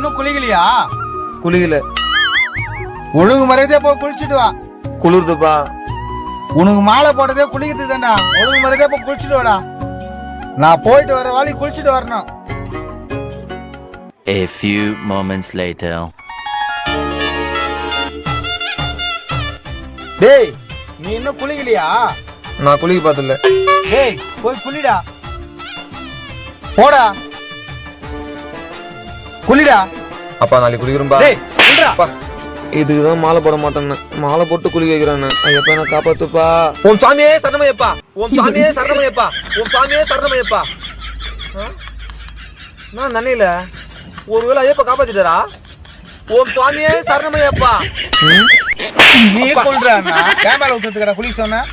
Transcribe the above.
இன்னும் குளிக்கலையா? குளிக்கல. ஒழுங்கு மரியாதையா போய் குளிச்சுட்டு வா. குளிர்துப்பா. உனக்கு மாலை போட்டதே குளிக்கிறது தானே. ஒழுங்கு மரியாதையா போய் குளிச்சுட்டு வாடா. நான் போயிட்டு வர வாலி குளிச்சுட்டு வரணும். A few moments later. டேய், நீ இன்னும் குளிக்கலையா? நான் குளிக்க பார்த்தல. டேய், போய் குளிடா. போடா, குளிடா. அப்பா நாளைக்கு குளிக்கிறோம்பா. டேய், குளிடா. இதுக்குதான் மாலை போட மாட்டேன்னு மாலை போட்டு குளிக்க வைக்கிறானு. ஐயப்பா என்ன காப்பாத்துப்பா. ஓம் சாமியே சரணமையப்பா. ஓம் சாமியே சரணமையப்பா. ஓம் சாமியே சரணமையப்பா. நான் நன்னையில ஒருவேளை ஐயப்பா காப்பாத்திட்டாரா? ஓம் சுவாமியே சரணமையப்பா. நீ குளிடா. கேமரா ஊத்துறதுக்கடா குளிக்க சொன்ன.